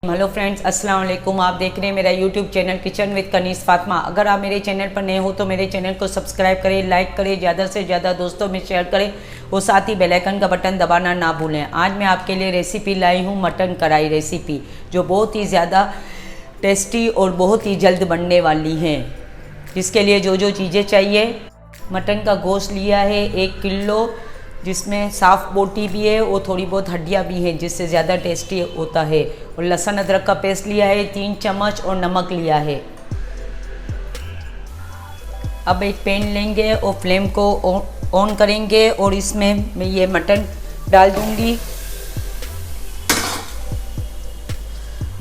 Hello friends, अस्सलाम वालेकुम। आप देख रहे हैं मेरा YouTube channel kitchen with Kaneez Fatima. अगर आप मेरे चैनल पर नए हो तो मेरे चैनल को सब्सक्राइब करें, लाइक करें, ज़्यादा से ज़्यादा दोस्तों में शेयर करें और साथ ही बेल आइकन का बटन दबाना ना भूलें। आज मैं आपके लिए रेसिपी लाई हूँ मटन कढ़ाई रेसिपी, जो बहुत ही ज़्यादा टेस्टी और बहुत ही जल्द बनने वाली है। जिसके लिए जो जो चीज़ें चाहिए, मटन का गोश्त लिया है 1 किलो, जिसमें साफ़ बोटी भी है और थोड़ी बहुत हड्डियाँ भी हैं, जिससे ज़्यादा टेस्टी होता है। और लहसुन अदरक का पेस्ट लिया है 3 चम्मच और नमक लिया है। अब एक पैन लेंगे और फ्लेम को ऑन करेंगे और इसमें मैं ये मटन डाल दूंगी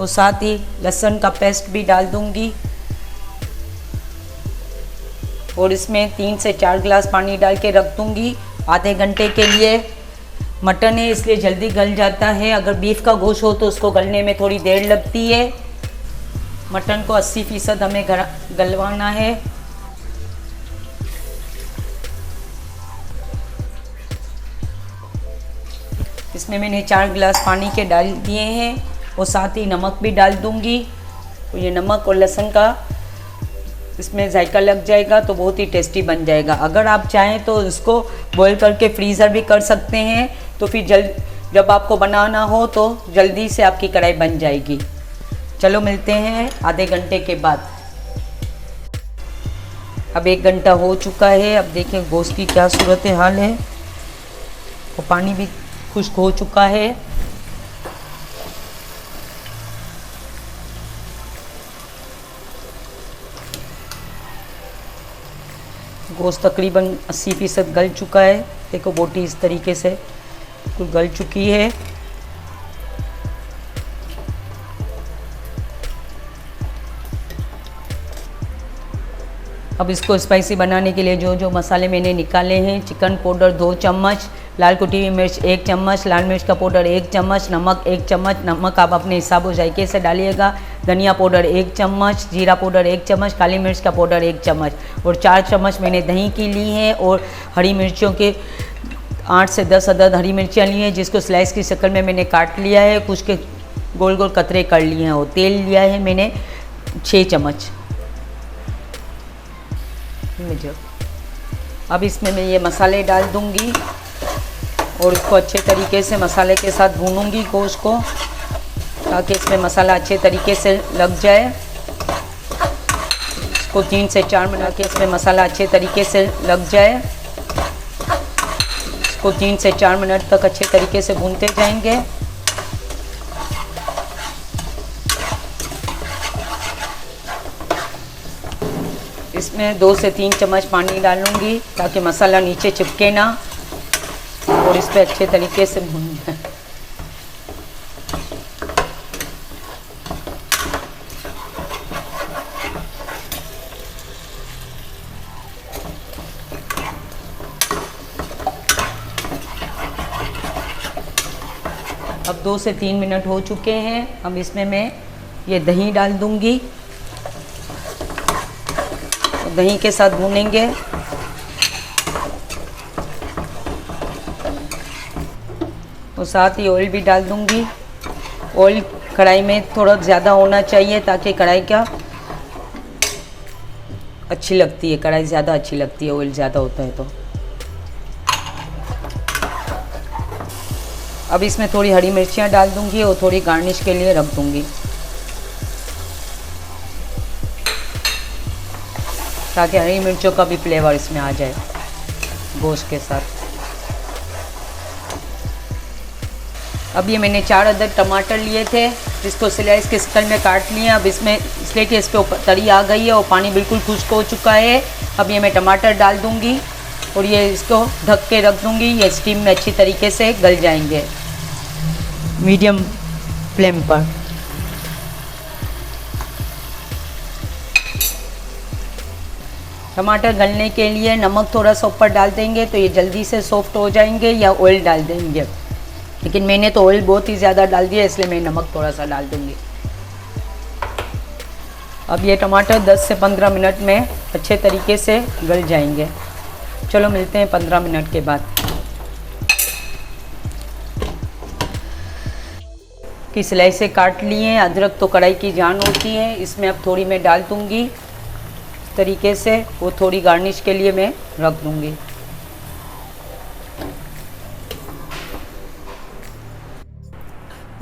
और साथ ही लहसुन का पेस्ट भी डाल दूंगी और इसमें 3 से 4 गिलास पानी डाल के रख दूंगी आधे घंटे के लिए। मटन है इसलिए जल्दी गल जाता है। अगर बीफ का गोश्त हो तो उसको गलने में थोड़ी देर लगती है। मटन को 80% हमें गलवाना है। इसमें मैंने 4 गिलास पानी के डाल दिए हैं और साथ ही नमक भी डाल दूंगी। तो ये नमक और लहसुन का इसमें जायका लग जाएगा तो बहुत ही टेस्टी बन जाएगा। अगर आप चाहें तो इसको बॉईल करके फ्रीज़र भी कर सकते हैं, तो फिर जब आपको बनाना हो तो जल्दी से आपकी कढ़ाई बन जाएगी। चलो मिलते हैं आधे घंटे के बाद। अब 1 घंटा हो चुका है। अब देखें गोश्त की क्या सूरत हाल है और पानी भी खुश्क हो चुका है। गोश्त तकरीबन 80% गल चुका है। देखो बोटी इस तरीके से बिल्कुल गल चुकी है। अब इसको स्पाइसी बनाने के लिए जो जो मसाले मैंने निकाले हैं, चिकन पाउडर 2 चम्मच, लाल कुटी हुई मिर्च 1 चम्मच, लाल मिर्च का पाउडर 1 चम्मच, नमक 1 चम्मच, नमक आप अपने हिसाब और जायके से डालिएगा, धनिया पाउडर 1 चम्मच, जीरा पाउडर 1 चम्मच, काली मिर्च का पाउडर 1 चम्मच और 4 चम्मच मैंने दही की ली है और हरी मिर्चों के 8 से 10 अदद हरी मिर्चियाँ ली हैं, जिसको स्लाइस की शक्ल में मैंने काट लिया है। कुछ के गोल गोल कतरे कर लिए हैं और तेल लिया है मैंने 6 चम्मच। अब इसमें मैं ये मसाले डाल दूंगी और इसको अच्छे तरीके से मसाले के साथ भूनूंगी गोश्त को, ताकि इसमें मसाला अच्छे तरीके से लग जाए। इसको 3 से 4 मिनट के इसमें मसाला अच्छे तरीके से लग जाए। इसको 3 से 4 मिनट तक अच्छे तरीके से भूनते जाएंगे। इसमें 2 से 3 चम्मच पानी डालूंगी ताकि मसाला नीचे चिपके ना और इस पर अच्छे तरीके से भून जाए। अब 2 से 3 मिनट हो चुके हैं। अब इसमें मैं ये दही डाल दूंगी, दही के साथ भूनेंगे। और साथ ही ऑयल भी डाल दूंगी। ऑयल कढ़ाई में थोड़ा ज़्यादा होना चाहिए ताकि कढ़ाई क्या अच्छी लगती है, कढ़ाई ज़्यादा अच्छी लगती है ऑयल ज़्यादा होता है तो। अब इसमें थोड़ी हरी मिर्चियाँ डाल दूंगी और थोड़ी गार्निश के लिए रख दूंगी, ताकि हरी मिर्चों का भी फ्लेवर इसमें आ जाए गोश्त के साथ। अब ये मैंने 4 अदद टमाटर लिए थे, जिसको स्लाइस के शक्ल में काट लिए। अब इसमें इसलिए कि इस पर ऊपर तरी आ गई है और पानी बिल्कुल खुश्क हो चुका है। अब ये मैं टमाटर डाल दूंगी और ये इसको ढक के रख दूंगी। ये स्टीम में अच्छी तरीके से गल जाएंगे मीडियम फ्लेम पर। टमाटर गलने के लिए नमक थोड़ा सा ऊपर डाल देंगे तो ये जल्दी से सॉफ्ट हो जाएंगे, या ऑयल डाल देंगे, लेकिन मैंने तो ऑयल बहुत ही ज़्यादा डाल दिया इसलिए मैं नमक थोड़ा सा डाल दूँगी। अब ये टमाटर 10 से 15 मिनट में अच्छे तरीके से गल जाएंगे। चलो मिलते हैं 15 मिनट के बाद। की सिलाई से काट लिए हैं। अदरक तो कढ़ाई की जान होती है, इसमें अब थोड़ी मैं डाल दूँगी इस तरीके से, वो थोड़ी गार्निश के लिए मैं रख दूँगी।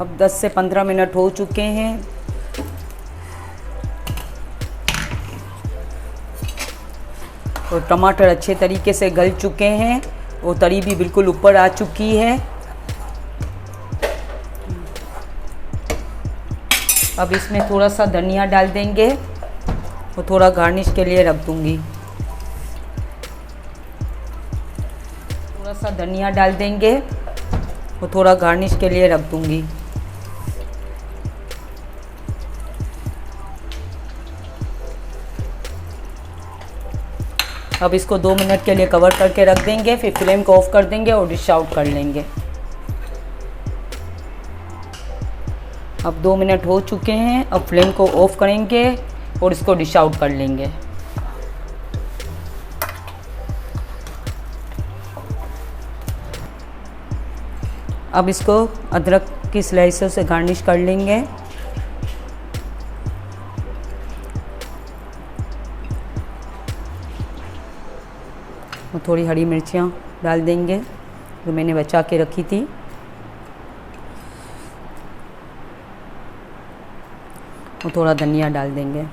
अब 10 से 15 मिनट हो चुके हैं। और टमाटर अच्छे तरीके से गल चुके हैं और तरी भी बिल्कुल ऊपर आ चुकी है। अब इसमें थोड़ा सा धनिया डाल देंगे और थोड़ा गार्निश के लिए रख दूंगी। थोड़ा सा धनिया डाल देंगे और थोड़ा गार्निश के लिए रख दूंगी। अब इसको 2 मिनट के लिए कवर करके रख देंगे, फिर फ्लेम को ऑफ कर देंगे और डिश आउट कर लेंगे। अब 2 मिनट हो चुके हैं। अब फ्लेम को ऑफ करेंगे और इसको डिश आउट कर लेंगे। अब इसको अदरक की स्लाइसों से गार्निश कर लेंगे। और थोड़ी हरी मिर्चियाँ डाल देंगे जो मैंने बचा के रखी थी। और थोड़ा धनिया डाल देंगे।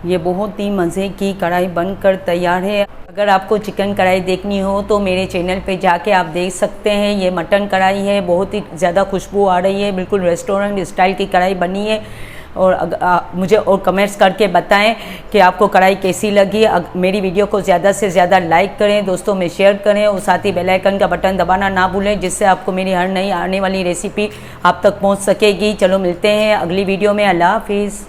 ये बहुत ही मज़े की कढ़ाई बनकर तैयार है। अगर आपको चिकन कढ़ाई देखनी हो तो मेरे चैनल पे जाके आप देख सकते हैं। ये मटन कढ़ाई है, बहुत ही ज़्यादा खुशबू आ रही है, बिल्कुल रेस्टोरेंट स्टाइल की कढ़ाई बनी है। और मुझे और कमेंट्स करके बताएं कि आपको कढ़ाई कैसी लगी। मेरी वीडियो को ज़्यादा से ज़्यादा लाइक करें, दोस्तों में शेयर करें और साथ ही बेल आइकन का बटन दबाना ना भूलें, जिससे आपको मेरी हर नई आने वाली रेसिपी आप तक पहुंच सकेगी। चलो मिलते हैं अगली वीडियो में। अल्लाह हाफिज़।